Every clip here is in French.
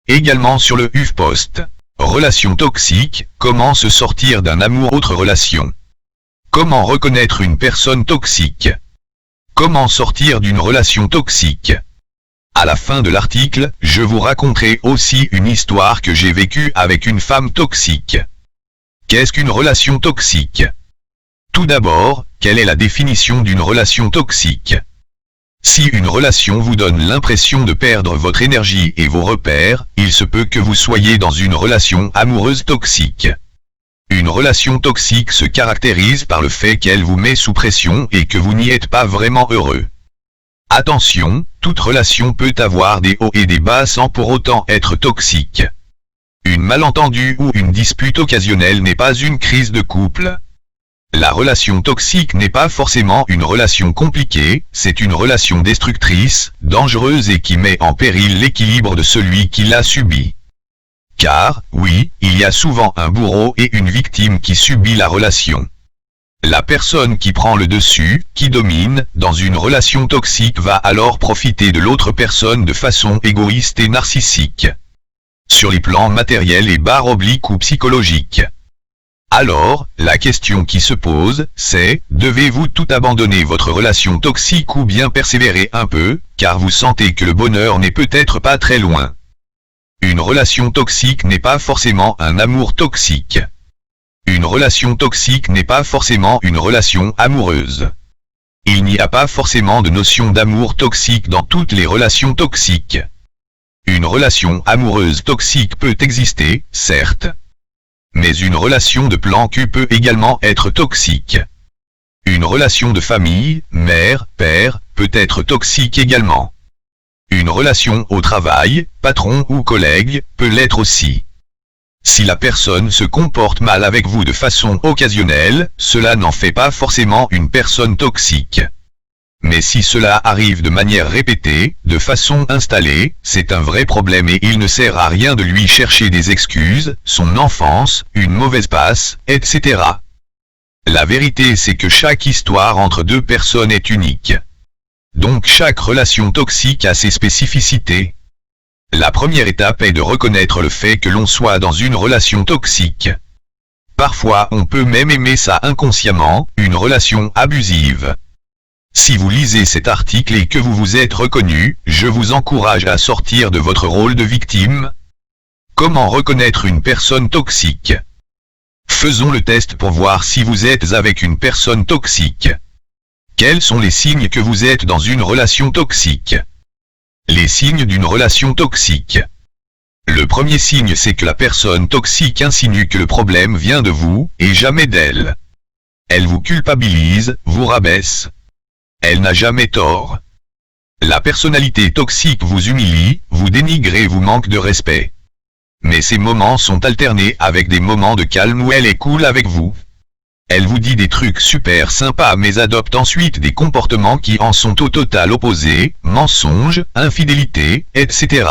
Également sur le HuffPost. Relation toxique, comment se sortir d'un amour autre relation. Comment reconnaître une personne toxique. Comment sortir d'une relation toxique. À la fin de l'article, je vous raconterai aussi une histoire que j'ai vécue avec une femme toxique. Qu'est-ce qu'une relation toxique? Tout d'abord, quelle est la définition d'une relation toxique? Si une relation vous donne l'impression de perdre votre énergie et vos repères, il se peut que vous soyez dans une relation amoureuse toxique. Une relation toxique se caractérise par le fait qu'elle vous met sous pression et que vous n'y êtes pas vraiment heureux. Attention, toute relation peut avoir des hauts et des bas sans pour autant être toxique. Une malentendu ou une dispute occasionnelle n'est pas une crise de couple. La relation toxique n'est pas forcément une relation compliquée, c'est une relation destructrice, dangereuse et qui met en péril l'équilibre de celui qui l'a subie. Car, oui, il y a souvent un bourreau et une victime qui subit la relation. La personne qui prend le dessus, qui domine, dans une relation toxique va alors profiter de l'autre personne de façon égoïste et narcissique. Sur les plans matériels et ou psychologiques. Alors, la question qui se pose, c'est, devez-vous tout abandonner votre relation toxique ou bien persévérer un peu, car vous sentez que le bonheur n'est peut-être pas très loin. Une relation toxique n'est pas forcément un amour toxique. Une relation toxique n'est pas forcément une relation amoureuse. Il n'y a pas forcément de notion d'amour toxique dans toutes les relations toxiques. Une relation amoureuse toxique peut exister, certes. Mais une relation de plan cul peut également être toxique. Une relation de famille, mère, père, peut être toxique également. Une relation au travail, patron ou collègue, peut l'être aussi. Si la personne se comporte mal avec vous de façon occasionnelle, cela n'en fait pas forcément une personne toxique. Mais si cela arrive de manière répétée, de façon installée, c'est un vrai problème et il ne sert à rien de lui chercher des excuses, son enfance, une mauvaise passe, etc. La vérité c'est que chaque histoire entre deux personnes est unique. Donc chaque relation toxique a ses spécificités. La première étape est de reconnaître le fait que l'on soit dans une relation toxique. Parfois on peut même aimer ça inconsciemment, une relation abusive. Si vous lisez cet article et que vous vous êtes reconnu, je vous encourage à sortir de votre rôle de victime. Comment reconnaître une personne toxique? Faisons le test pour voir si vous êtes avec une personne toxique. Quels sont les signes que vous êtes dans une relation toxique? Les signes d'une relation toxique. Le premier signe c'est que la personne toxique insinue que le problème vient de vous, et jamais d'elle. Elle vous culpabilise, vous rabaisse. Elle n'a jamais tort. La personnalité toxique vous humilie, vous dénigre et vous manque de respect. Mais ces moments sont alternés avec des moments de calme où elle est cool avec vous. Elle vous dit des trucs super sympas mais adopte ensuite des comportements qui en sont au total opposés, mensonges, infidélité, etc.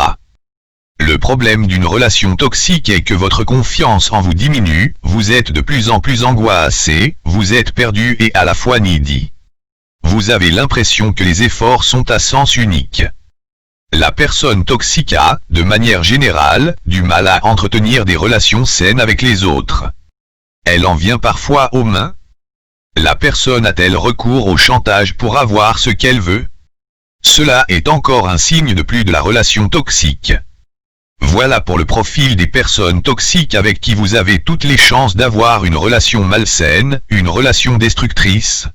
Le problème d'une relation toxique est que votre confiance en vous diminue, vous êtes de plus en plus angoissé, vous êtes perdu et à la fois needy. Vous avez l'impression que les efforts sont à sens unique. La personne toxique a, de manière générale, du mal à entretenir des relations saines avec les autres. Elle en vient parfois aux mains. La personne a-t-elle recours au chantage pour avoir ce qu'elle veut? Cela est encore un signe de plus de la relation toxique. Voilà pour le profil des personnes toxiques avec qui vous avez toutes les chances d'avoir une relation malsaine, une relation destructrice.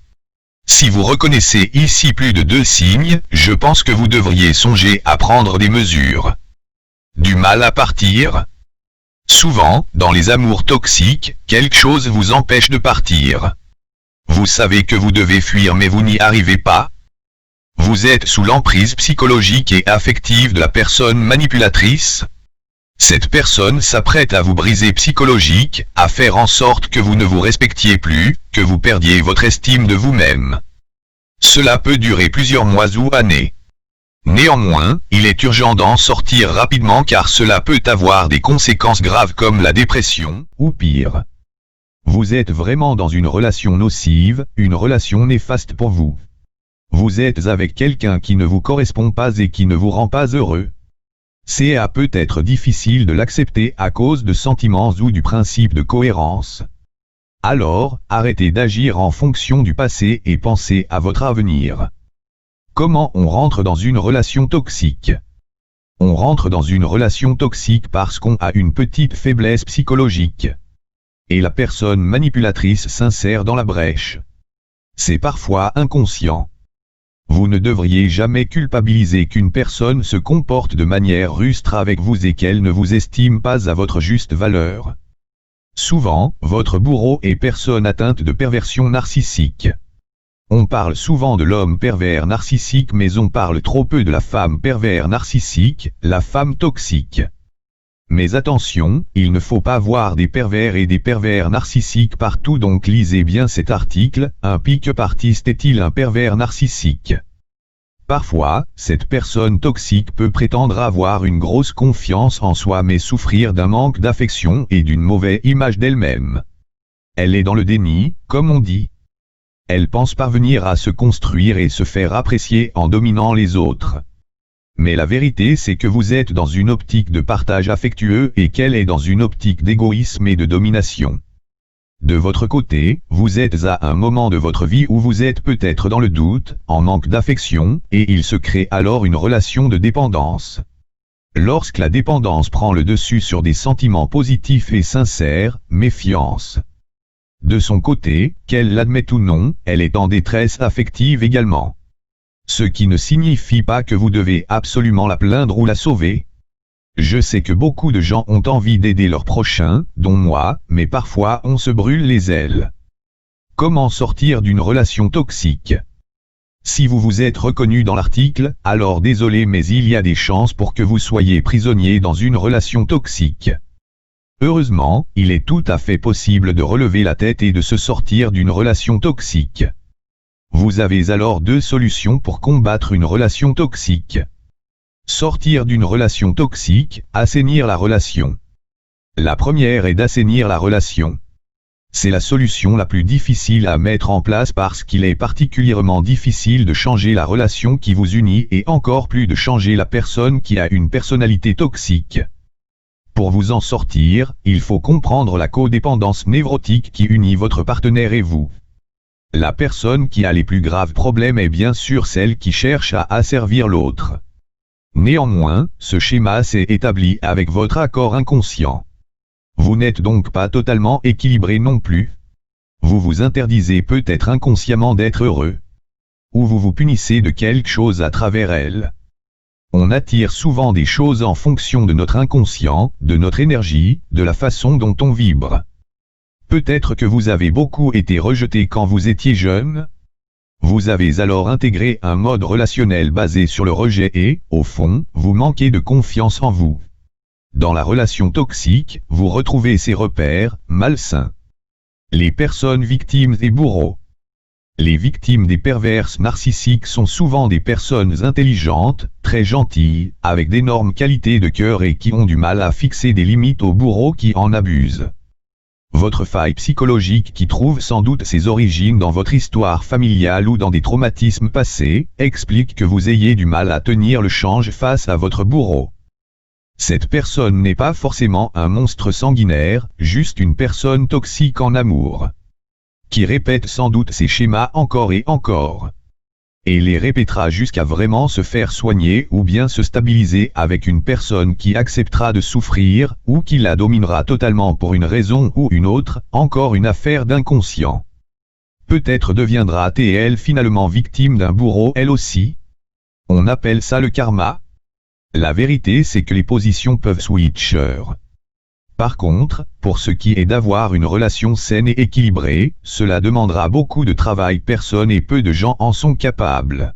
Si vous reconnaissez ici plus de 2 signes, je pense que vous devriez songer à prendre des mesures. Du mal à partir? Souvent, dans les amours toxiques, quelque chose vous empêche de partir. Vous savez que vous devez fuir mais vous n'y arrivez pas. Vous êtes sous l'emprise psychologique et affective de la personne manipulatrice. Cette personne s'apprête à vous briser psychologique, à faire en sorte que vous ne vous respectiez plus, que vous perdiez votre estime de vous-même. Cela peut durer plusieurs mois ou années. Néanmoins, il est urgent d'en sortir rapidement car cela peut avoir des conséquences graves comme la dépression, ou pire. Vous êtes vraiment dans une relation nocive, une relation néfaste pour vous. Vous êtes avec quelqu'un qui ne vous correspond pas et qui ne vous rend pas heureux. C'est peut-être difficile de l'accepter à cause de sentiments ou du principe de cohérence. Alors, arrêtez d'agir en fonction du passé et pensez à votre avenir. Comment on rentre dans une relation toxique? On rentre dans une relation toxique parce qu'on a une petite faiblesse psychologique. Et la personne manipulatrice s'insère dans la brèche. C'est parfois inconscient. Vous ne devriez jamais culpabiliser qu'une personne se comporte de manière rustre avec vous et qu'elle ne vous estime pas à votre juste valeur. Souvent, votre bourreau est personne atteinte de perversion narcissique. On parle souvent de l'homme pervers narcissique mais on parle trop peu de la femme pervers narcissique, la femme toxique. Mais attention, il ne faut pas voir des pervers et des pervers narcissiques partout, donc lisez bien cet article. Un pick-up artiste est-il un pervers narcissique? Parfois, cette personne toxique peut prétendre avoir une grosse confiance en soi mais souffrir d'un manque d'affection et d'une mauvaise image d'elle-même. Elle est dans le déni, comme on dit. Elle pense parvenir à se construire et se faire apprécier en dominant les autres. Mais la vérité c'est que vous êtes dans une optique de partage affectueux et qu'elle est dans une optique d'égoïsme et de domination. De votre côté, vous êtes à un moment de votre vie où vous êtes peut-être dans le doute, en manque d'affection, et il se crée alors une relation de dépendance. Lorsque la dépendance prend le dessus sur des sentiments positifs et sincères, méfiance. De son côté, qu'elle l'admette ou non, elle est en détresse affective également. Ce qui ne signifie pas que vous devez absolument la plaindre ou la sauver. Je sais que beaucoup de gens ont envie d'aider leurs prochains, dont moi, mais parfois on se brûle les ailes. Comment sortir d'une relation toxique? Si vous vous êtes reconnu dans l'article, alors désolé mais il y a des chances pour que vous soyez prisonnier dans une relation toxique. Heureusement, il est tout à fait possible de relever la tête et de se sortir d'une relation toxique. Vous avez alors deux solutions pour combattre une relation toxique. Sortir d'une relation toxique, assainir la relation. La première est d'assainir la relation. C'est la solution la plus difficile à mettre en place parce qu'il est particulièrement difficile de changer la relation qui vous unit et encore plus de changer la personne qui a une personnalité toxique. Pour vous en sortir, il faut comprendre la codépendance névrotique qui unit votre partenaire et vous. La personne qui a les plus graves problèmes est bien sûr celle qui cherche à asservir l'autre. Néanmoins, ce schéma s'est établi avec votre accord inconscient. Vous n'êtes donc pas totalement équilibré non plus. Vous vous interdisez peut-être inconsciemment d'être heureux. Ou vous vous punissez de quelque chose à travers elle. On attire souvent des choses en fonction de notre inconscient, de notre énergie, de la façon dont on vibre. Peut-être que vous avez beaucoup été rejeté quand vous étiez jeune. Vous avez alors intégré un mode relationnel basé sur le rejet et, au fond, vous manquez de confiance en vous. Dans la relation toxique, vous retrouvez ces repères malsains. Les personnes victimes des bourreaux. Les victimes des perverses narcissiques sont souvent des personnes intelligentes, très gentilles, avec d'énormes qualités de cœur et qui ont du mal à fixer des limites aux bourreaux qui en abusent. Votre faille psychologique qui trouve sans doute ses origines dans votre histoire familiale ou dans des traumatismes passés, explique que vous ayez du mal à tenir le change face à votre bourreau. Cette personne n'est pas forcément un monstre sanguinaire, juste une personne toxique en amour. Qui répète sans doute ces schémas encore et encore. Et les répétera jusqu'à vraiment se faire soigner ou bien se stabiliser avec une personne qui acceptera de souffrir, ou qui la dominera totalement pour une raison ou une autre, encore une affaire d'inconscient. Peut-être deviendra-t-elle finalement victime d'un bourreau elle aussi. On appelle ça le karma. La vérité c'est que les positions peuvent switcher. Par contre, pour ce qui est d'avoir une relation saine et équilibrée, cela demandera beaucoup de travail, personne et peu de gens en sont capables.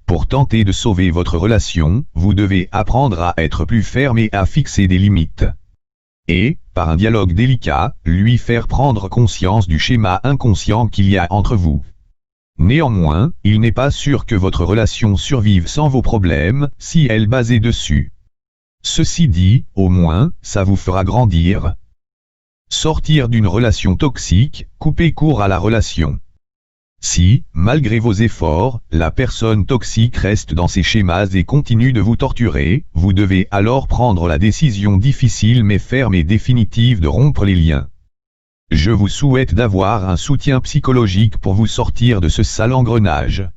Pour tenter de sauver votre relation, vous devez apprendre à être plus ferme et à fixer des limites. Et, par un dialogue délicat, lui faire prendre conscience du schéma inconscient qu'il y a entre vous. Néanmoins, il n'est pas sûr que votre relation survive sans vos problèmes, si elle est basée dessus. Ceci dit, au moins, ça vous fera grandir. Sortir d'une relation toxique, couper court à la relation. Si, malgré vos efforts, la personne toxique reste dans ses schémas et continue de vous torturer, vous devez alors prendre la décision difficile mais ferme et définitive de rompre les liens. Je vous souhaite d'avoir un soutien psychologique pour vous sortir de ce sale engrenage.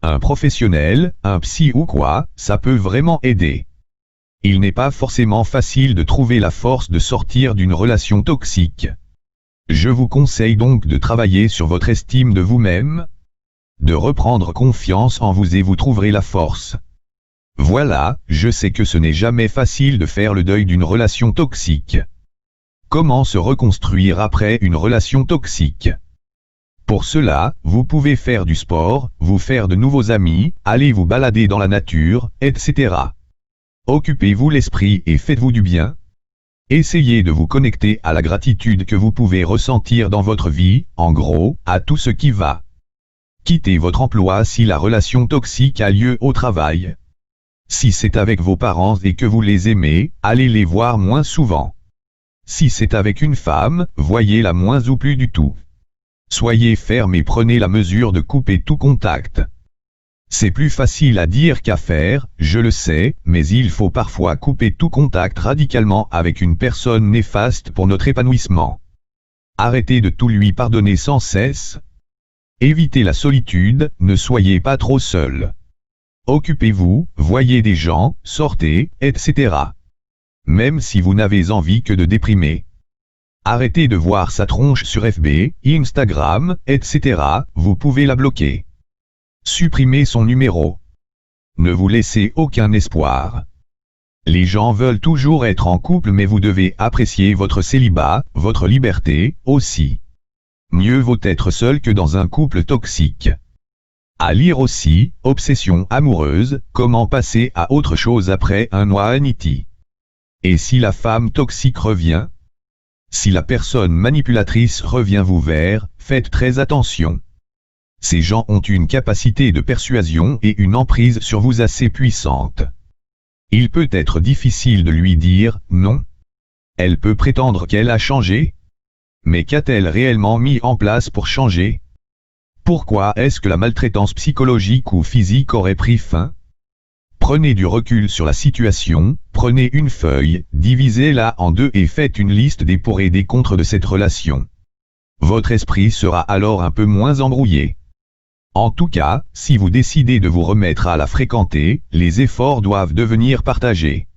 Un professionnel, un psy ou quoi, ça peut vraiment aider. Il n'est pas forcément facile de trouver la force de sortir d'une relation toxique. Je vous conseille donc de travailler sur votre estime de vous-même, de reprendre confiance en vous et vous trouverez la force. Voilà, je sais que ce n'est jamais facile de faire le deuil d'une relation toxique. Comment se reconstruire après une relation toxique? Pour cela, vous pouvez faire du sport, vous faire de nouveaux amis, aller vous balader dans la nature, etc. Occupez-vous l'esprit et faites-vous du bien. Essayez de vous connecter à la gratitude que vous pouvez ressentir dans votre vie, en gros, à tout ce qui va. Quittez votre emploi si la relation toxique a lieu au travail. Si c'est avec vos parents et que vous les aimez, allez les voir moins souvent. Si c'est avec une femme, voyez-la moins ou plus du tout. Soyez ferme et prenez la mesure de couper tout contact. C'est plus facile à dire qu'à faire, je le sais, mais il faut parfois couper tout contact radicalement avec une personne néfaste pour notre épanouissement. Arrêtez de tout lui pardonner sans cesse. Évitez la solitude, ne soyez pas trop seul. Occupez-vous, voyez des gens, sortez, etc. Même si vous n'avez envie que de déprimer. Arrêtez de voir sa tronche sur FB, Instagram, etc., vous pouvez la bloquer. Supprimez son numéro. Ne vous laissez aucun espoir. Les gens veulent toujours être en couple mais vous devez apprécier votre célibat, votre liberté, aussi. Mieux vaut être seul que dans un couple toxique. À lire aussi, Obsession amoureuse, comment passer à autre chose après un Anity. Et si la femme toxique revient? Si la personne manipulatrice revient vous vers, faites très attention. Ces gens ont une capacité de persuasion et une emprise sur vous assez puissante. Il peut être difficile de lui dire « non ». Elle peut prétendre qu'elle a changé. Mais qu'a-t-elle réellement mis en place pour changer? Pourquoi est-ce que la maltraitance psychologique ou physique aurait pris fin? Prenez du recul sur la situation, prenez une feuille, divisez-la en deux et faites une liste des pour et des contre de cette relation. Votre esprit sera alors un peu moins embrouillé. En tout cas, si vous décidez de vous remettre à la fréquenter, les efforts doivent devenir partagés.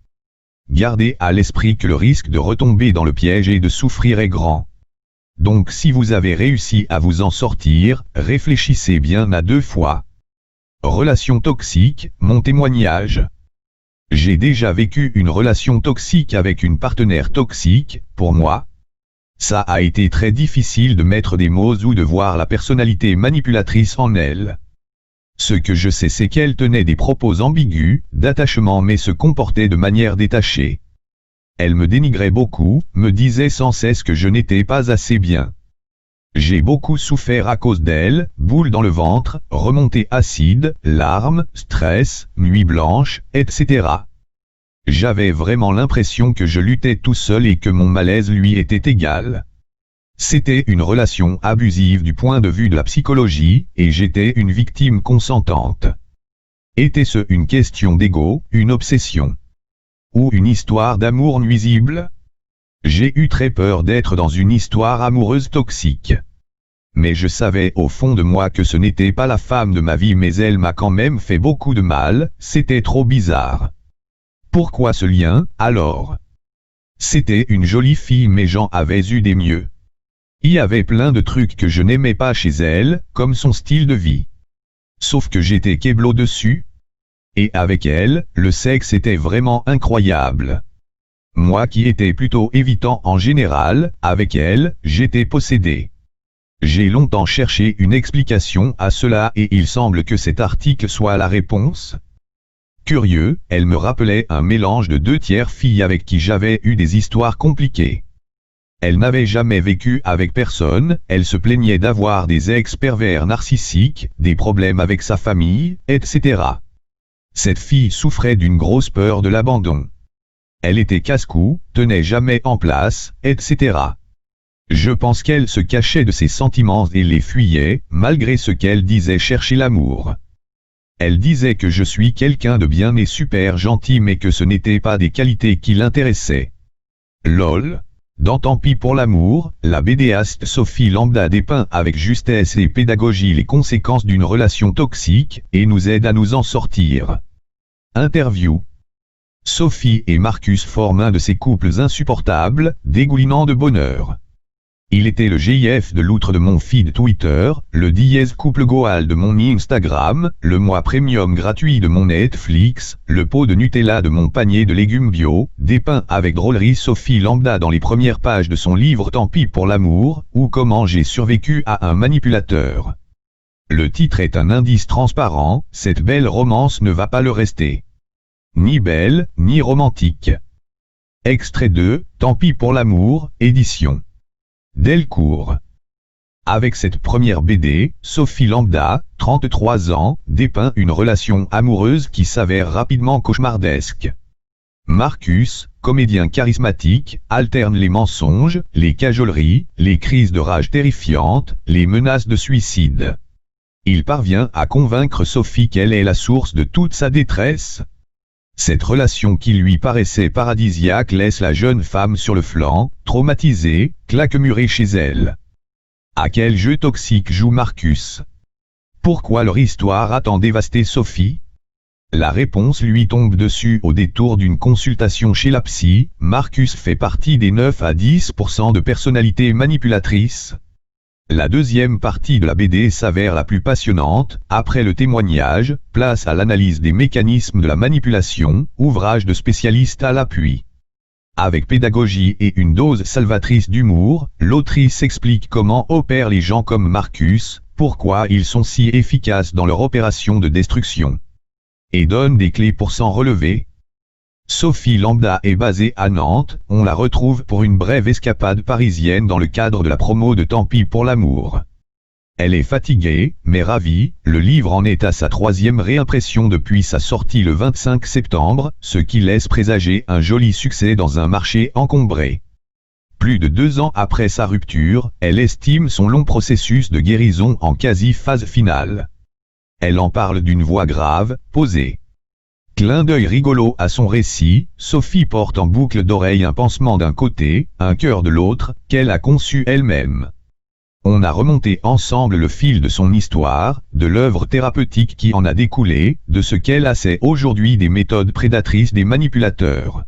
Gardez à l'esprit que le risque de retomber dans le piège et de souffrir est grand. Donc si vous avez réussi à vous en sortir, réfléchissez bien à deux fois. Relation toxique, mon témoignage. J'ai déjà vécu une relation toxique avec une partenaire toxique, pour moi. Ça a été très difficile de mettre des mots ou de voir la personnalité manipulatrice en elle. Ce que je sais c'est qu'elle tenait des propos ambigus, d'attachement mais se comportait de manière détachée. Elle me dénigrait beaucoup, me disait sans cesse que je n'étais pas assez bien. J'ai beaucoup souffert à cause d'elle, boule dans le ventre, remontée acide, larmes, stress, nuit blanche, etc. J'avais vraiment l'impression que je luttais tout seul et que mon malaise lui était égal. C'était une relation abusive du point de vue de la psychologie, et j'étais une victime consentante. Était-ce une question d'ego, une obsession? Ou une histoire d'amour nuisible? J'ai eu très peur d'être dans une histoire amoureuse toxique. Mais je savais au fond de moi que ce n'était pas la femme de ma vie mais elle m'a quand même fait beaucoup de mal, c'était trop bizarre. Pourquoi ce lien, alors? C'était une jolie fille mais j'en avais eu des mieux. Il y avait plein de trucs que je n'aimais pas chez elle, comme son style de vie. Sauf que j'étais keblo dessus. Et avec elle, le sexe était vraiment incroyable. Moi qui étais plutôt évitant en général, avec elle, j'étais possédé. J'ai longtemps cherché une explication à cela et il semble que cet article soit la réponse. Curieux, elle me rappelait un mélange de deux tiers filles avec qui j'avais eu des histoires compliquées. Elle n'avait jamais vécu avec personne, elle se plaignait d'avoir des ex pervers narcissiques, des problèmes avec sa famille, etc. Cette fille souffrait d'une grosse peur de l'abandon. Elle était casse-cou, tenait jamais en place, etc. Je pense qu'elle se cachait de ses sentiments et les fuyait, malgré ce qu'elle disait chercher l'amour. Elle disait que je suis quelqu'un de bien et super gentil mais que ce n'était pas des qualités qui l'intéressaient. LOL. Dans Tant pis pour l'amour, la BDaste Sophie Lambda dépeint avec justesse et pédagogie les conséquences d'une relation toxique, et nous aide à nous en sortir. Interview. Sophie et Marcus forment un de ces couples insupportables, dégoulinant de bonheur. Il était le GIF de l'outre de mon feed Twitter, le dièse couple Goal de mon Instagram, le mois premium gratuit de mon Netflix, le pot de Nutella de mon panier de légumes bio, dépeint avec drôlerie Sophie Lambda dans les premières pages de son livre Tant pis pour l'amour, ou Comment j'ai survécu à un manipulateur. Le titre est un indice transparent, cette belle romance ne va pas le rester. Ni belle, ni romantique. Extrait de Tant pis pour l'amour, édition Delcourt. Avec cette première BD, Sophie Lambda, 33 ans, dépeint une relation amoureuse qui s'avère rapidement cauchemardesque. Marcus, comédien charismatique, alterne les mensonges, les cajoleries, les crises de rage terrifiantes, les menaces de suicide. Il parvient à convaincre Sophie qu'elle est la source de toute sa détresse. Cette relation qui lui paraissait paradisiaque laisse la jeune femme sur le flanc, traumatisée, claquemurée chez elle. À quel jeu toxique joue Marcus? Pourquoi leur histoire a tant dévasté Sophie? La réponse lui tombe dessus au détour d'une consultation chez la psy. Marcus fait partie des 9 à 10% de personnalités manipulatrices. La deuxième partie de la BD s'avère la plus passionnante. Après le témoignage, place à l'analyse des mécanismes de la manipulation, ouvrage de spécialistes à l'appui. Avec pédagogie et une dose salvatrice d'humour, l'autrice explique comment opèrent les gens comme Marcus, pourquoi ils sont si efficaces dans leur opération de destruction. Et donne des clés pour s'en relever. Sophie Lambda est basée à Nantes, on la retrouve pour une brève escapade parisienne dans le cadre de la promo de Tant pis pour l'amour. Elle est fatiguée, mais ravie, le livre en est à sa 3e réimpression depuis sa sortie le 25 septembre, ce qui laisse présager un joli succès dans un marché encombré. Plus de 2 ans après sa rupture, elle estime son long processus de guérison en quasi-phase finale. Elle en parle d'une voix grave, posée. Clin d'œil rigolo à son récit, Sophie porte en boucle d'oreille un pansement d'un côté, un cœur de l'autre, qu'elle a conçu elle-même. On a remonté ensemble le fil de son histoire, de l'œuvre thérapeutique qui en a découlé, de ce qu'elle sait aujourd'hui des méthodes prédatrices des manipulateurs.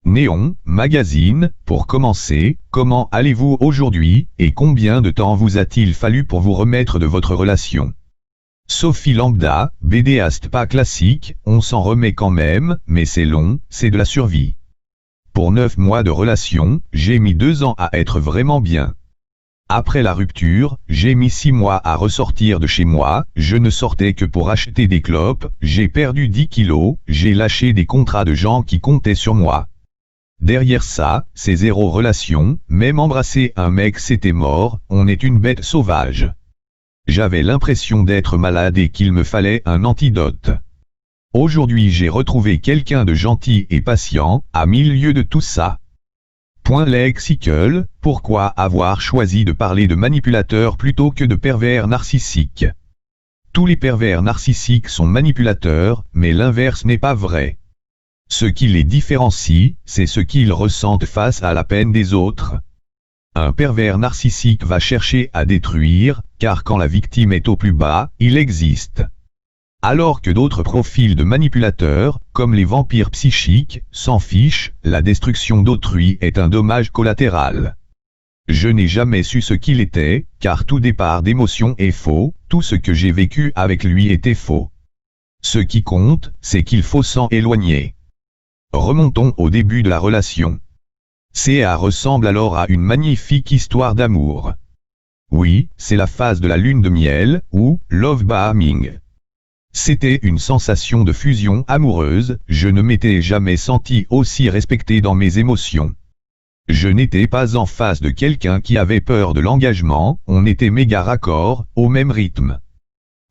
Néon, magazine, pour commencer, comment allez-vous aujourd'hui, et combien de temps vous a-t-il fallu pour vous remettre de votre relation? Sophie Lambda, BDaste pas classique, on s'en remet quand même, mais c'est long, c'est de la survie. Pour 9 mois de relation, j'ai mis 2 ans à être vraiment bien. Après la rupture, j'ai mis 6 mois à ressortir de chez moi, je ne sortais que pour acheter des clopes, j'ai perdu 10 kilos, j'ai lâché des contrats de gens qui comptaient sur moi. Derrière ça, c'est 0 relation, même embrasser un mec c'était mort, on est une bête sauvage. J'avais l'impression d'être malade et qu'il me fallait un antidote. Aujourd'hui j'ai retrouvé quelqu'un de gentil et patient, à milieu de tout ça. Point lexical, pourquoi avoir choisi de parler de manipulateurs plutôt que de pervers narcissiques? Tous les pervers narcissiques sont manipulateurs, mais l'inverse n'est pas vrai. Ce qui les différencie, c'est ce qu'ils ressentent face à la peine des autres. Un pervers narcissique va chercher à détruire, car quand la victime est au plus bas, il existe. Alors que d'autres profils de manipulateurs, comme les vampires psychiques, s'en fichent, la destruction d'autrui est un dommage collatéral. Je n'ai jamais su ce qu'il était, car tout départ d'émotion est faux, tout ce que j'ai vécu avec lui était faux. Ce qui compte, c'est qu'il faut s'en éloigner. Remontons au début de la relation. CA ressemble alors à une magnifique histoire d'amour. Oui, c'est la phase de la lune de miel, ou love bombing. C'était une sensation de fusion amoureuse, je ne m'étais jamais senti aussi respecté dans mes émotions. Je n'étais pas en face de quelqu'un qui avait peur de l'engagement, on était méga raccord, au même rythme.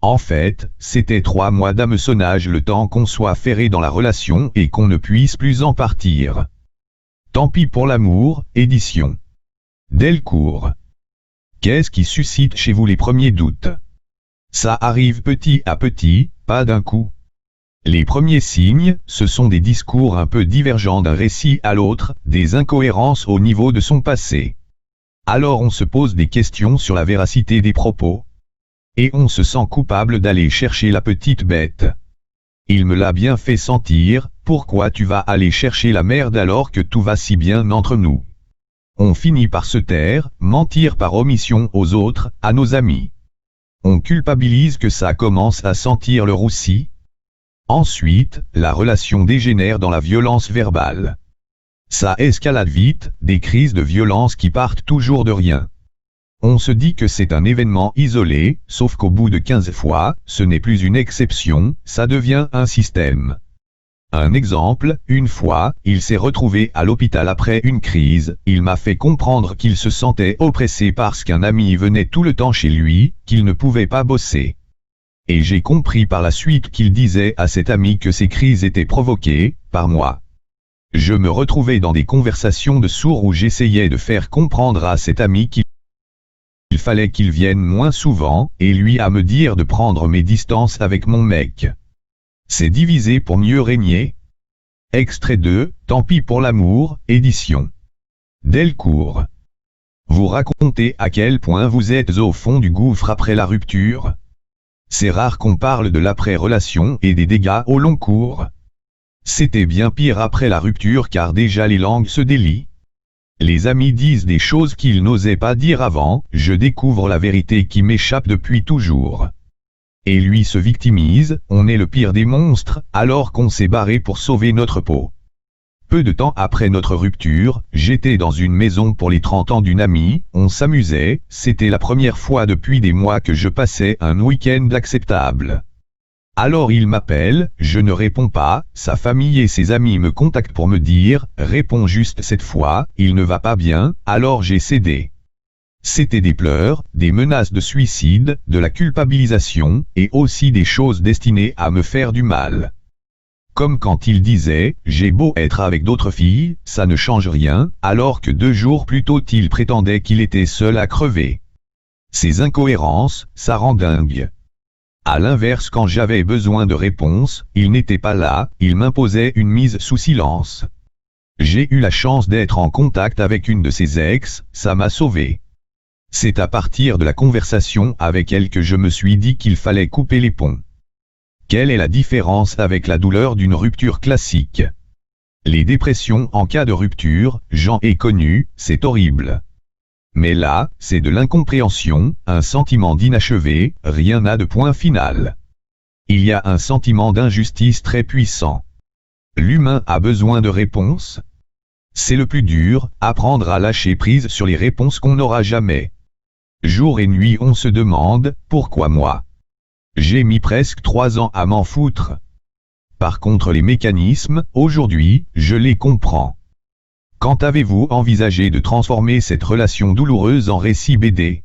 En fait, c'était 3 mois d'hameçonnage le temps qu'on soit ferré dans la relation et qu'on ne puisse plus en partir. Tant pis pour l'amour, édition Delcourt. Qu'est-ce qui suscite chez vous les premiers doutes? Ça arrive petit à petit, pas d'un coup. Les premiers signes, ce sont des discours un peu divergents d'un récit à l'autre, des incohérences au niveau de son passé. Alors on se pose des questions sur la véracité des propos. Et on se sent coupable d'aller chercher la petite bête. Il me l'a bien fait sentir, pourquoi tu vas aller chercher la merde alors que tout va si bien entre nous? On finit par se taire, mentir par omission aux autres, à nos amis. On culpabilise que ça commence à sentir le roussi. Ensuite, la relation dégénère dans la violence verbale. Ça escalade vite, des crises de violence qui partent toujours de rien. On se dit que c'est un événement isolé, sauf qu'au bout de 15 fois, ce n'est plus une exception, ça devient un système. Un exemple, une fois, il s'est retrouvé à l'hôpital après une crise, il m'a fait comprendre qu'il se sentait oppressé parce qu'un ami venait tout le temps chez lui, qu'il ne pouvait pas bosser. Et j'ai compris par la suite qu'il disait à cet ami que ces crises étaient provoquées, par moi. Je me retrouvais dans des conversations de sourds où j'essayais de faire comprendre à cet ami qu'il fallait qu'il vienne moins souvent, et lui à me dire de prendre mes distances avec mon mec. C'est diviser pour mieux régner. Extrait 2, Tant pis pour l'amour, édition Delcourt. Vous racontez à quel point vous êtes au fond du gouffre après la rupture. C'est rare qu'on parle de l'après-relation et des dégâts au long cours. C'était bien pire après la rupture car déjà les langues se délient. Les amis disent des choses qu'ils n'osaient pas dire avant, je découvre la vérité qui m'échappe depuis toujours. Et lui se victimise, on est le pire des monstres, alors qu'on s'est barré pour sauver notre peau. Peu de temps après notre rupture, j'étais dans une maison pour les 30 ans d'une amie, on s'amusait, c'était la première fois depuis des mois que je passais un week-end acceptable. Alors il m'appelle, je ne réponds pas, sa famille et ses amis me contactent pour me dire, réponds juste cette fois, il ne va pas bien, alors j'ai cédé. C'était des pleurs, des menaces de suicide, de la culpabilisation, et aussi des choses destinées à me faire du mal. Comme quand il disait, j'ai beau être avec d'autres filles, ça ne change rien, alors que 2 jours plus tôt il prétendait qu'il était seul à crever. Ces incohérences, ça rend dingue. À l'inverse, quand j'avais besoin de réponses, il n'était pas là, il m'imposait une mise sous silence. J'ai eu la chance d'être en contact avec une de ses ex, ça m'a sauvé. C'est à partir de la conversation avec elle que je me suis dit qu'il fallait couper les ponts. Quelle est la différence avec la douleur d'une rupture classique? Les dépressions en cas de rupture, j'en ai connu, c'est horrible. Mais là, c'est de l'incompréhension, un sentiment d'inachevé, rien n'a de point final. Il y a un sentiment d'injustice très puissant. L'humain a besoin de réponses. C'est le plus dur, apprendre à lâcher prise sur les réponses qu'on n'aura jamais. Jour et nuit on se demande, pourquoi moi? J'ai mis presque 3 ans à m'en foutre. Par contre les mécanismes, aujourd'hui, je les comprends. Quand avez-vous envisagé de transformer cette relation douloureuse en récit BD?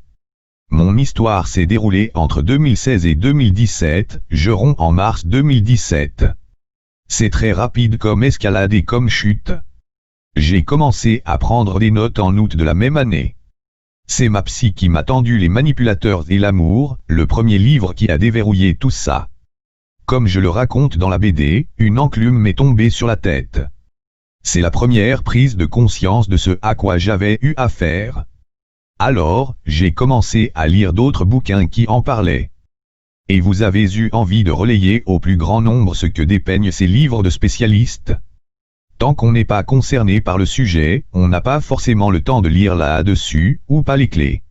Mon histoire s'est déroulée entre 2016 et 2017, je romps en mars 2017. C'est très rapide comme escalade et comme chute. J'ai commencé à prendre des notes en août de la même année. C'est ma psy qui m'a tendu Les manipulateurs et l'amour, le premier livre qui a déverrouillé tout ça. Comme je le raconte dans la BD, une enclume m'est tombée sur la tête. C'est la première prise de conscience de ce à quoi j'avais eu affaire. Alors, j'ai commencé à lire d'autres bouquins qui en parlaient. Et vous avez eu envie de relayer au plus grand nombre ce que dépeignent ces livres de spécialistes? Tant qu'on n'est pas concerné par le sujet, on n'a pas forcément le temps de lire là-dessus, ou pas les clés.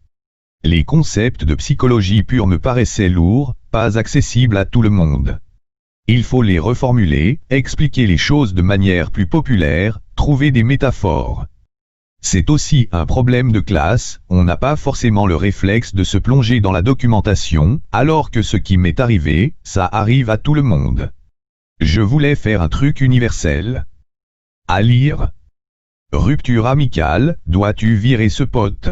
Les concepts de psychologie pure me paraissaient lourds, pas accessibles à tout le monde. Il faut les reformuler, expliquer les choses de manière plus populaire, trouver des métaphores. C'est aussi un problème de classe, on n'a pas forcément le réflexe de se plonger dans la documentation, alors que ce qui m'est arrivé, ça arrive à tout le monde. Je voulais faire un truc universel. À lire. Rupture amicale, dois-tu virer ce pote?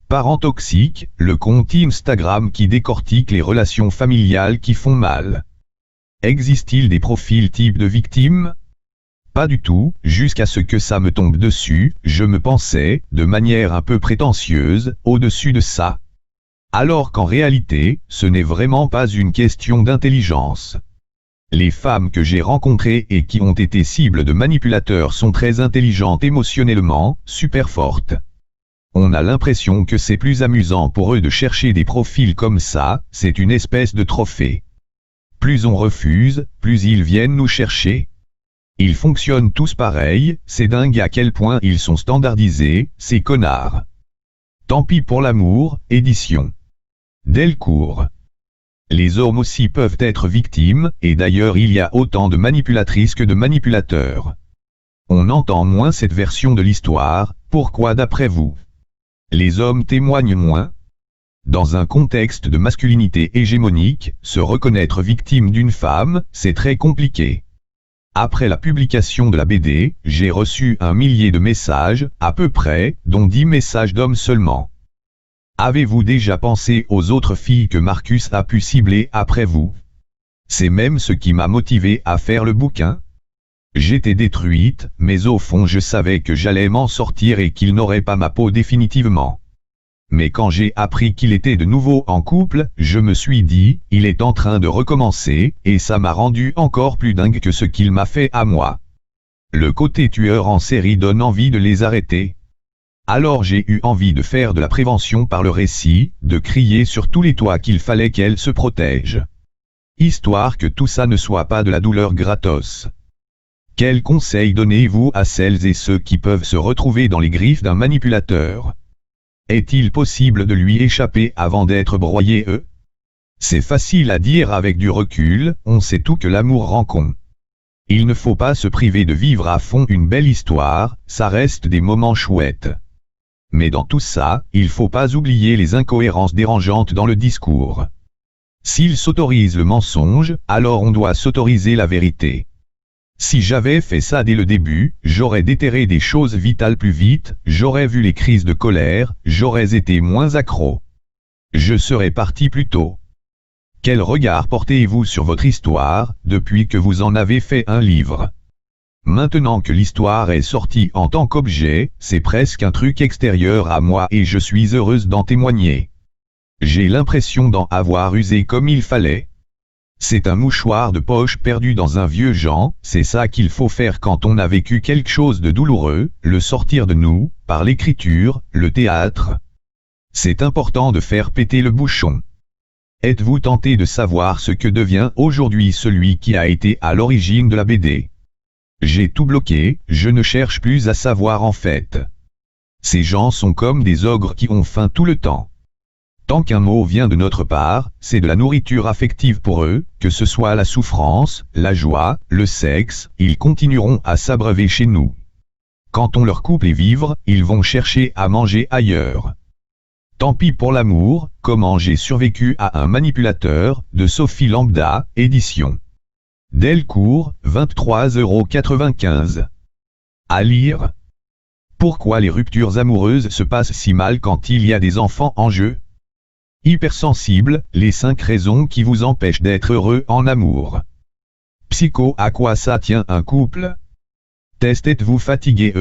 Parents toxiques, le compte Instagram qui décortique les relations familiales qui font mal. Existe-t-il des profils types de victimes? Pas du tout, jusqu'à ce que ça me tombe dessus, je me pensais, de manière un peu prétentieuse, au-dessus de ça. Alors qu'en réalité, ce n'est vraiment pas une question d'intelligence. Les femmes que j'ai rencontrées et qui ont été cibles de manipulateurs sont très intelligentes émotionnellement, super fortes. On a l'impression que c'est plus amusant pour eux de chercher des profils comme ça, c'est une espèce de trophée. Plus on refuse, plus ils viennent nous chercher. Ils fonctionnent tous pareil, c'est dingue à quel point ils sont standardisés, ces connards. Tant pis pour l'amour, édition. Delcourt. Les hommes aussi peuvent être victimes, et d'ailleurs il y a autant de manipulatrices que de manipulateurs. On entend moins cette version de l'histoire, pourquoi d'après vous? Les hommes témoignent moins? Dans un contexte de masculinité hégémonique, se reconnaître victime d'une femme, c'est très compliqué. Après la publication de la BD, j'ai reçu 1 millier de messages, à peu près, dont 10 messages d'hommes seulement. Avez-vous déjà pensé aux autres filles que Marcus a pu cibler après vous? C'est même ce qui m'a motivé à faire le bouquin. J'étais détruite, mais au fond je savais que j'allais m'en sortir et qu'il n'aurait pas ma peau définitivement. Mais quand j'ai appris qu'il était de nouveau en couple, je me suis dit, il est en train de recommencer, et ça m'a rendu encore plus dingue que ce qu'il m'a fait à moi. Le côté tueur en série donne envie de les arrêter. Alors j'ai eu envie de faire de la prévention par le récit, de crier sur tous les toits qu'il fallait qu'elle se protège. Histoire que tout ça ne soit pas de la douleur gratos. Quels conseils donnez-vous à celles et ceux qui peuvent se retrouver dans les griffes d'un manipulateur? Est-il possible de lui échapper avant d'être broyé eux? C'est facile à dire avec du recul, on sait tout que l'amour rend con. Il ne faut pas se priver de vivre à fond une belle histoire, ça reste des moments chouettes. Mais dans tout ça, il faut pas oublier les incohérences dérangeantes dans le discours. S'il s'autorise le mensonge, alors on doit s'autoriser la vérité. Si j'avais fait ça dès le début, j'aurais déterré des choses vitales plus vite, j'aurais vu les crises de colère, j'aurais été moins accro. Je serais parti plus tôt. Quel regard portez-vous sur votre histoire, depuis que vous en avez fait un livre? Maintenant que l'histoire est sortie en tant qu'objet, c'est presque un truc extérieur à moi et je suis heureuse d'en témoigner. J'ai l'impression d'en avoir usé comme il fallait. C'est un mouchoir de poche perdu dans un vieux Jean, c'est ça qu'il faut faire quand on a vécu quelque chose de douloureux, le sortir de nous, par l'écriture, le théâtre. C'est important de faire péter le bouchon. Êtes-vous tenté de savoir ce que devient aujourd'hui celui qui a été à l'origine de la BD? J'ai tout bloqué, je ne cherche plus à savoir en fait. Ces gens sont comme des ogres qui ont faim tout le temps. Tant qu'un mot vient de notre part, c'est de la nourriture affective pour eux, que ce soit la souffrance, la joie, le sexe, ils continueront à s'abreuver chez nous. Quand on leur coupe les vivres, ils vont chercher à manger ailleurs. Tant pis pour l'amour, comment j'ai survécu à un manipulateur, de Sophie Lambda, édition. Delcourt, 23,95 €. À lire. Pourquoi les ruptures amoureuses se passent si mal quand il y a des enfants en jeu? Hypersensible, les 5 raisons qui vous empêchent d'être heureux en amour. Psycho, à quoi ça tient un couple? Test, êtes-vous fatigué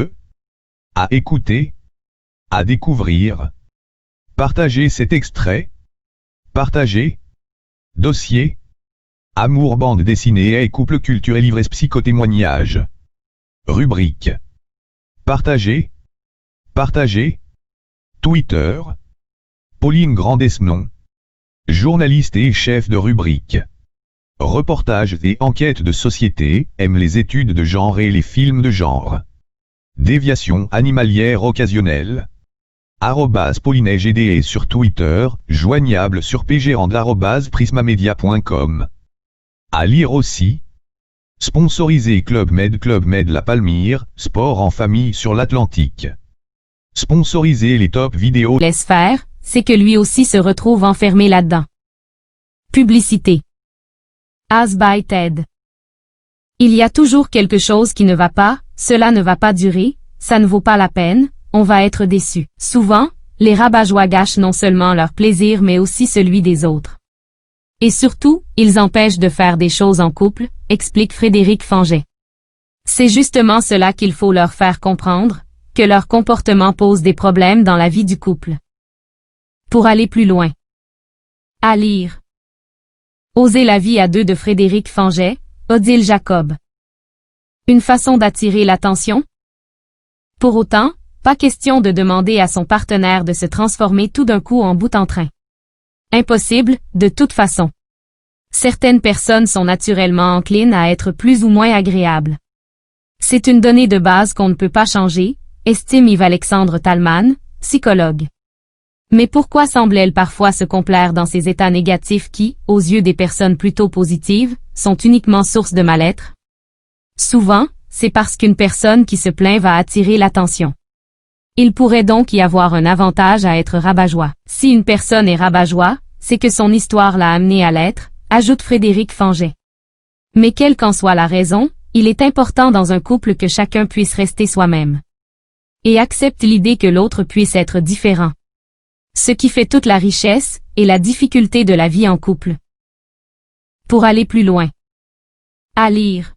À écouter? À découvrir? Partagez cet extrait? Partagez? Dossier? Amour, bande dessinée et couple culturel, ivresse, psychotémoignage. Rubrique. Partagez? Partagez? Twitter? Pauline Grandesnon. Journaliste et chef de rubrique. Reportages et enquêtes de société, aime les études de genre et les films de genre. Déviation animalière occasionnelle. @PaulineGDE sur Twitter, joignable sur pgrand@prismamedia.com. À lire aussi. Sponsorisé Club Med La Palmyre, sport en famille sur l'Atlantique. Sponsorisé les top vidéos. Laisse faire, c'est que lui aussi se retrouve enfermé là-dedans. Publicité. As by Ted. Il y a toujours quelque chose qui ne va pas, cela ne va pas durer, ça ne vaut pas la peine, on va être déçu. Souvent, les rabat-joie gâchent non seulement leur plaisir mais aussi celui des autres. Et surtout, ils empêchent de faire des choses en couple, explique Frédéric Fanget. C'est justement cela qu'il faut leur faire comprendre, que leur comportement pose des problèmes dans la vie du couple. Pour aller plus loin. À lire. Oser la vie à deux de Frédéric Fanget, Odile Jacob. Une façon d'attirer l'attention? Pour autant, pas question de demander à son partenaire de se transformer tout d'un coup en bout en train. Impossible, de toute façon. Certaines personnes sont naturellement enclines à être plus ou moins agréables. C'est une donnée de base qu'on ne peut pas changer, estime Yves-Alexandre Talman, psychologue. Mais pourquoi semble-t-elle parfois se complaire dans ces états négatifs qui, aux yeux des personnes plutôt positives, sont uniquement source de mal-être? Souvent, c'est parce qu'une personne qui se plaint va attirer l'attention. Il pourrait donc y avoir un avantage à être rabat-joie. Si une personne est rabat-joie, c'est que son histoire l'a amené à l'être, ajoute Frédéric Fanget. Mais quelle qu'en soit la raison, il est important dans un couple que chacun puisse rester soi-même. Et accepte l'idée que l'autre puisse être différent. Ce qui fait toute la richesse et la difficulté de la vie en couple. Pour aller plus loin. À lire.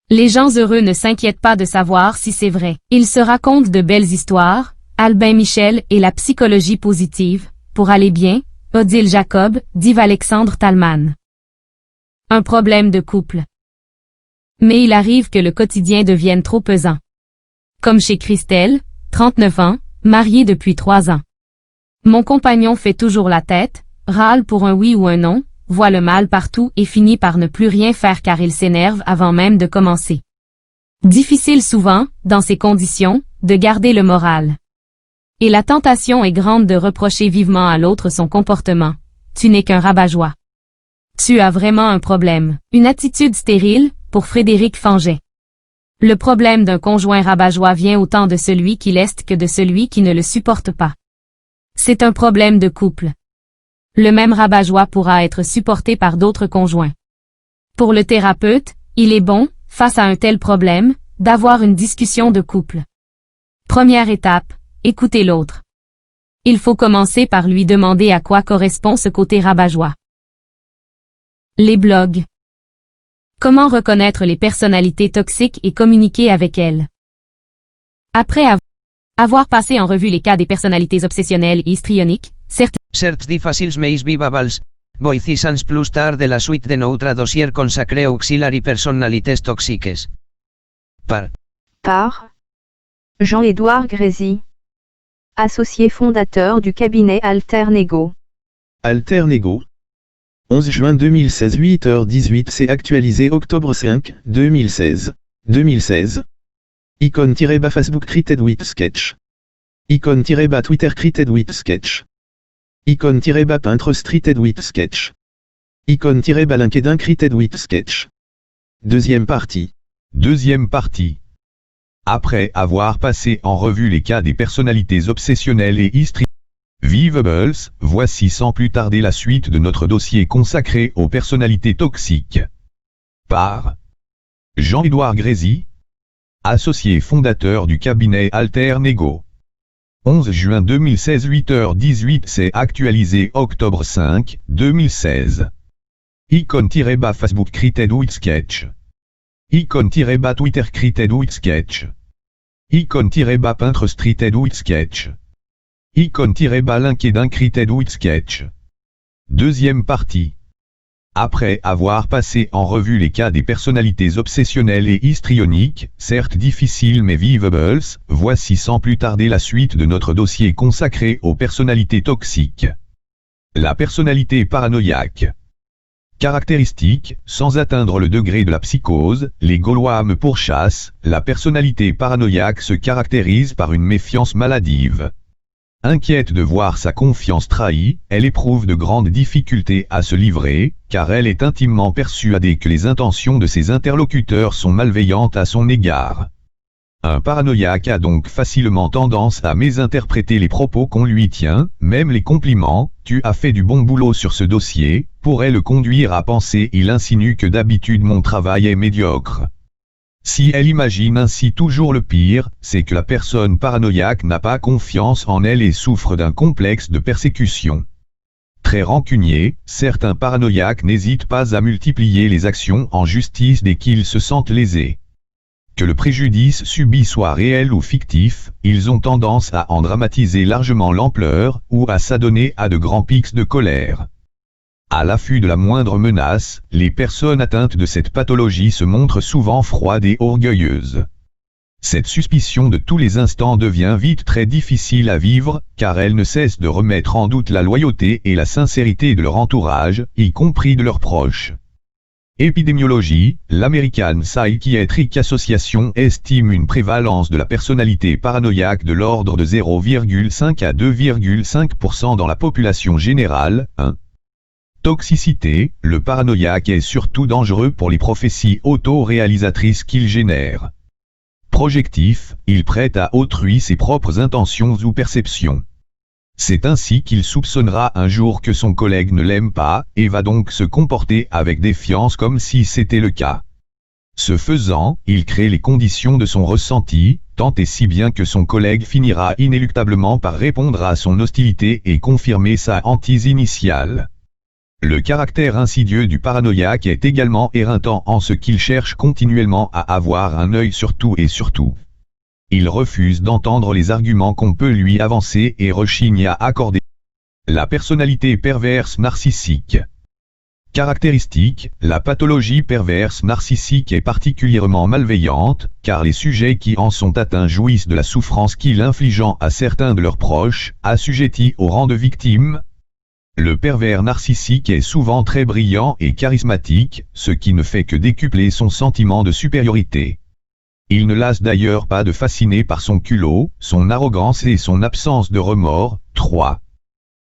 Les gens heureux ne s'inquiètent pas de savoir si c'est vrai. Ils se racontent de belles histoires, Albin Michel et la psychologie positive, pour aller bien, Odile Jacob, d'Yves-Alexandre Talman. Un problème de couple. Mais il arrive que le quotidien devienne trop pesant. Comme chez Christelle, 39 ans, mariée depuis 3 ans. Mon compagnon fait toujours la tête, râle pour un oui ou un non, voit le mal partout et finit par ne plus rien faire car il s'énerve avant même de commencer. Difficile souvent, dans ces conditions, de garder le moral. Et la tentation est grande de reprocher vivement à l'autre son comportement. Tu n'es qu'un rabat-joie. Tu as vraiment un problème. Une attitude stérile, pour Frédéric Fanget. Le problème d'un conjoint rabat-joie vient autant de celui qui l'est que de celui qui ne le supporte pas. C'est un problème de couple. Le même rabat-joie pourra être supporté par d'autres conjoints. Pour le thérapeute, il est bon, face à un tel problème, d'avoir une discussion de couple. Première étape, écouter l'autre. Il faut commencer par lui demander à quoi correspond ce côté rabat-joie. Les blogs. Comment reconnaître les personnalités toxiques et communiquer avec elles? Après avoir passé en revue les cas des personnalités obsessionnelles et histrioniques, Certs difícils meis vivabals, voicissans plus tard de la suite de notre dossier consacré auxiliary personnalités toxiques. Par Jean-Édouard Grézy, associé fondateur du cabinet Alternego. Alternego. 11 juin 2016 8h18 c'est actualisé octobre 5, 2016. 2016. Icône-bas Facebook created with sketch. Icône-bas Twitter created with sketch. Icône-bas Pinterest created with sketch. Icône-bas LinkedIn created with sketch. Deuxième partie. Deuxième partie. Après avoir passé en revue les cas des personnalités obsessionnelles et histrioniques, Vivables, voici sans plus tarder la suite de notre dossier consacré aux personnalités toxiques. Par Jean-Édouard Grézy, associé fondateur du cabinet Alternego. 11 juin 2016 8h18 c'est actualisé octobre 5, 2016. Icône-bas Facebook created with sketch. Icône-bas Twitter created with sketch. Icône-bas Pinterest created with sketch. Icône-bas LinkedIn created with sketch. Deuxième partie. Après avoir passé en revue les cas des personnalités obsessionnelles et histrioniques, certes difficiles mais vivables, voici sans plus tarder la suite de notre dossier consacré aux personnalités toxiques. La personnalité paranoïaque. Caractéristique, sans atteindre le degré de la psychose, les Gaulois me pourchassent, la personnalité paranoïaque se caractérise par une méfiance maladive. Inquiète de voir sa confiance trahie, elle éprouve de grandes difficultés à se livrer, car elle est intimement persuadée que les intentions de ses interlocuteurs sont malveillantes à son égard. Un paranoïaque a donc facilement tendance à mésinterpréter les propos qu'on lui tient, même les compliments, « tu as fait du bon boulot sur ce dossier », pourrait le conduire à penser « il insinue que d'habitude mon travail est médiocre ». Si elle imagine ainsi toujours le pire, c'est que la personne paranoïaque n'a pas confiance en elle et souffre d'un complexe de persécution. Très rancunier, certains paranoïaques n'hésitent pas à multiplier les actions en justice dès qu'ils se sentent lésés. Que le préjudice subi soit réel ou fictif, ils ont tendance à en dramatiser largement l'ampleur, ou à s'adonner à de grands pics de colère. À l'affût de la moindre menace, les personnes atteintes de cette pathologie se montrent souvent froides et orgueilleuses. Cette suspicion de tous les instants devient vite très difficile à vivre, car elle ne cesse de remettre en doute la loyauté et la sincérité de leur entourage, y compris de leurs proches. Épidémiologie, l'American Psychiatric Association estime une prévalence de la personnalité paranoïaque de l'ordre de 0,5 à 2,5% dans la population générale. 1. Toxicité, le paranoïaque est surtout dangereux pour les prophéties auto-réalisatrices qu'il génère. Projectif, il prête à autrui ses propres intentions ou perceptions. C'est ainsi qu'il soupçonnera un jour que son collègue ne l'aime pas, et va donc se comporter avec défiance comme si c'était le cas. Ce faisant, il crée les conditions de son ressenti, tant et si bien que son collègue finira inéluctablement par répondre à son hostilité et confirmer sa hantise initiale. Le caractère insidieux du paranoïaque est également éreintant en ce qu'il cherche continuellement à avoir un œil sur tout et sur tout. Il refuse d'entendre les arguments qu'on peut lui avancer et rechigne à accorder. La personnalité perverse narcissique. Caractéristique, la pathologie perverse narcissique est particulièrement malveillante, car les sujets qui en sont atteints jouissent de la souffrance qu'il infligeant à certains de leurs proches, assujettis au rang de victimes. Le pervers narcissique est souvent très brillant et charismatique, ce qui ne fait que décupler son sentiment de supériorité. Il ne lasse d'ailleurs pas de fasciner par son culot, son arrogance et son absence de remords. 3.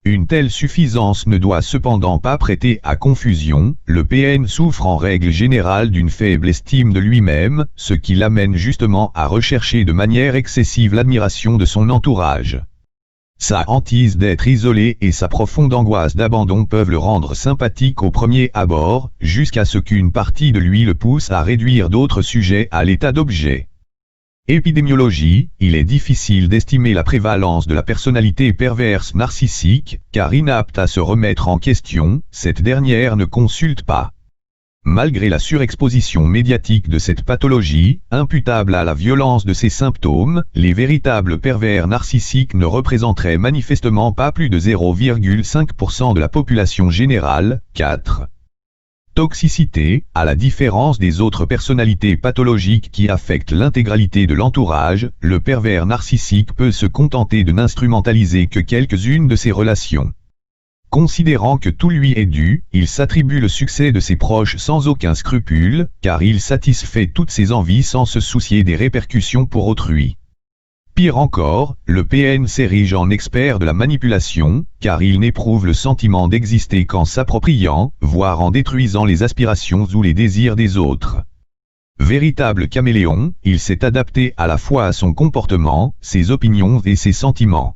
Une telle suffisance ne doit cependant pas prêter à confusion, le PN souffre en règle générale d'une faible estime de lui-même, ce qui l'amène justement à rechercher de manière excessive l'admiration de son entourage. Sa hantise d'être isolé et sa profonde angoisse d'abandon peuvent le rendre sympathique au premier abord, jusqu'à ce qu'une partie de lui le pousse à réduire d'autres sujets à l'état d'objet. Épidémiologie, il est difficile d'estimer la prévalence de la personnalité perverse narcissique, car inapte à se remettre en question, cette dernière ne consulte pas. Malgré la surexposition médiatique de cette pathologie, imputable à la violence de ses symptômes, les véritables pervers narcissiques ne représenteraient manifestement pas plus de 0,5% de la population générale. 4. Toxicité, à la différence des autres personnalités pathologiques qui affectent l'intégralité de l'entourage, le pervers narcissique peut se contenter de n'instrumentaliser que quelques-unes de ses relations. Considérant que tout lui est dû, il s'attribue le succès de ses proches sans aucun scrupule, car il satisfait toutes ses envies sans se soucier des répercussions pour autrui. Pire encore, le PN s'érige en expert de la manipulation, car il n'éprouve le sentiment d'exister qu'en s'appropriant, voire en détruisant les aspirations ou les désirs des autres. Véritable caméléon, il s'est adapté à la fois à son comportement, ses opinions et ses sentiments.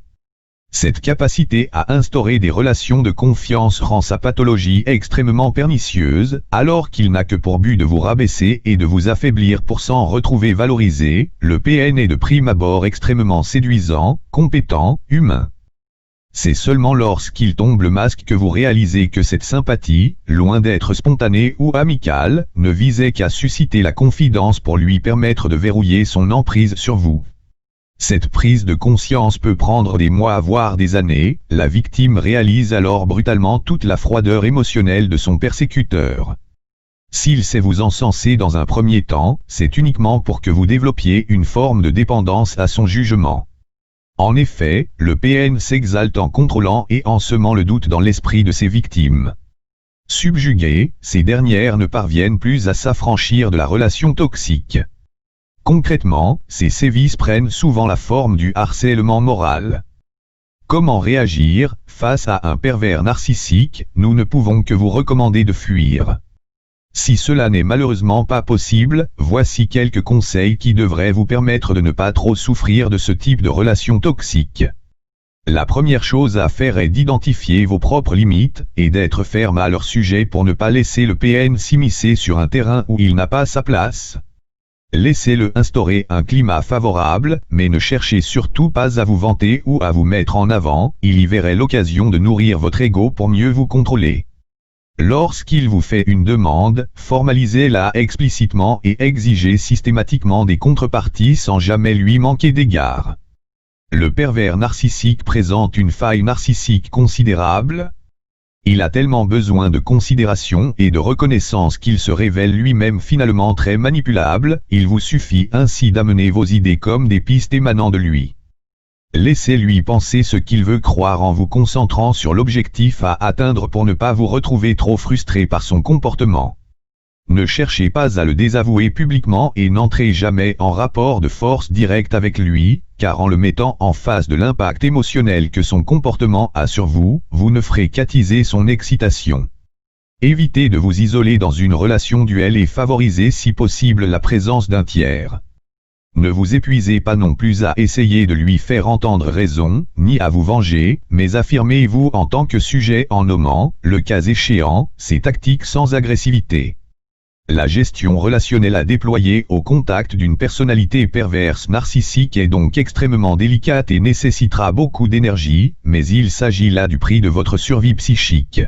Cette capacité à instaurer des relations de confiance rend sa pathologie extrêmement pernicieuse, alors qu'il n'a que pour but de vous rabaisser et de vous affaiblir pour s'en retrouver valorisé. Le PN est de prime abord extrêmement séduisant, compétent, humain. C'est seulement lorsqu'il tombe le masque que vous réalisez que cette sympathie, loin d'être spontanée ou amicale, ne visait qu'à susciter la confidence pour lui permettre de verrouiller son emprise sur vous. Cette prise de conscience peut prendre des mois voire des années, la victime réalise alors brutalement toute la froideur émotionnelle de son persécuteur. S'il sait vous encenser dans un premier temps, c'est uniquement pour que vous développiez une forme de dépendance à son jugement. En effet, le PN s'exalte en contrôlant et en semant le doute dans l'esprit de ses victimes. Subjuguées, ces dernières ne parviennent plus à s'affranchir de la relation toxique. Concrètement, ces sévices prennent souvent la forme du harcèlement moral. Comment réagir face à un pervers narcissique? Nous ne pouvons que vous recommander de fuir. Si cela n'est malheureusement pas possible, voici quelques conseils qui devraient vous permettre de ne pas trop souffrir de ce type de relation toxique. La première chose à faire est d'identifier vos propres limites, et d'être ferme à leur sujet pour ne pas laisser le PN s'immiscer sur un terrain où il n'a pas sa place. Laissez-le instaurer un climat favorable, mais ne cherchez surtout pas à vous vanter ou à vous mettre en avant, il y verrait l'occasion de nourrir votre ego pour mieux vous contrôler. Lorsqu'il vous fait une demande, formalisez-la explicitement et exigez systématiquement des contreparties sans jamais lui manquer d'égard. Le pervers narcissique présente une faille narcissique considérable. Il a tellement besoin de considération et de reconnaissance qu'il se révèle lui-même finalement très manipulable, il vous suffit ainsi d'amener vos idées comme des pistes émanant de lui. Laissez-lui penser ce qu'il veut croire en vous concentrant sur l'objectif à atteindre pour ne pas vous retrouver trop frustré par son comportement. Ne cherchez pas à le désavouer publiquement et n'entrez jamais en rapport de force direct avec lui, car en le mettant en face de l'impact émotionnel que son comportement a sur vous, vous ne ferez qu'attiser son excitation. Évitez de vous isoler dans une relation duel et favorisez si possible la présence d'un tiers. Ne vous épuisez pas non plus à essayer de lui faire entendre raison, ni à vous venger, mais affirmez-vous en tant que sujet en nommant, le cas échéant, ses tactiques sans agressivité. La gestion relationnelle à déployer au contact d'une personnalité perverse narcissique est donc extrêmement délicate et nécessitera beaucoup d'énergie, mais il s'agit là du prix de votre survie psychique.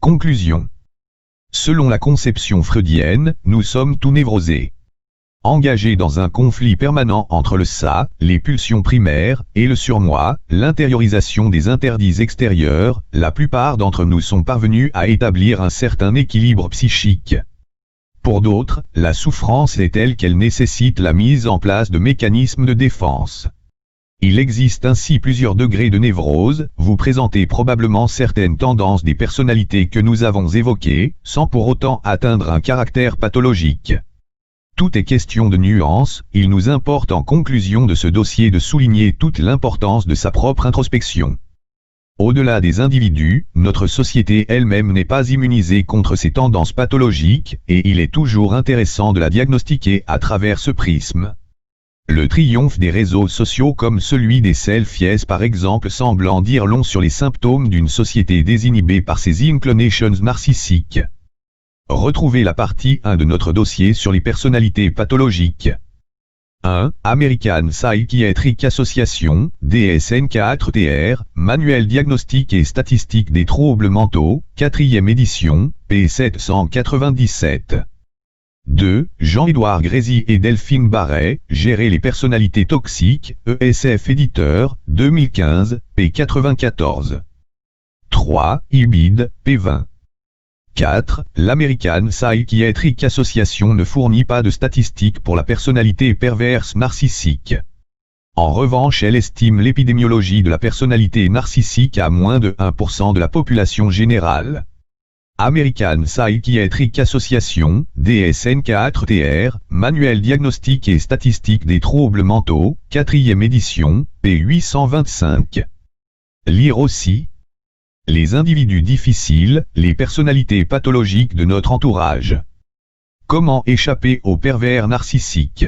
Conclusion. Selon la conception freudienne, nous sommes tout névrosés. Engagés dans un conflit permanent entre le ça, les pulsions primaires, et le surmoi, l'intériorisation des interdits extérieurs, la plupart d'entre nous sont parvenus à établir un certain équilibre psychique. Pour d'autres, la souffrance est telle qu'elle nécessite la mise en place de mécanismes de défense. Il existe ainsi plusieurs degrés de névrose, vous présentez probablement certaines tendances des personnalités que nous avons évoquées, sans pour autant atteindre un caractère pathologique. Tout est question de nuance, il nous importe en conclusion de ce dossier de souligner toute l'importance de sa propre introspection. Au-delà des individus, notre société elle-même n'est pas immunisée contre ces tendances pathologiques, et il est toujours intéressant de la diagnostiquer à travers ce prisme. Le triomphe des réseaux sociaux comme celui des selfies par exemple semble en dire long sur les symptômes d'une société désinhibée par ses inclinations narcissiques. Retrouvez la partie 1 de notre dossier sur les personnalités pathologiques. 1. American Psychiatric Association, DSM-4-TR, Manuel diagnostique et statistique des troubles mentaux, 4e édition, p. 797. 2. Jean-Édouard Grézy et Delphine Barret, Gérer les personnalités toxiques, ESF éditeur, 2015, p. 94. 3. Ibid, p. 20. 4. L'American Psychiatric Association ne fournit pas de statistiques pour la personnalité perverse narcissique. En revanche, elle estime l'épidémiologie de la personnalité narcissique à moins de 1% de la population générale. American Psychiatric Association, DSM-4-TR, Manuel diagnostique et statistique des troubles mentaux, 4e édition, p. 825. Lire aussi. Les individus difficiles, les personnalités pathologiques de notre entourage. Comment échapper aux pervers narcissiques?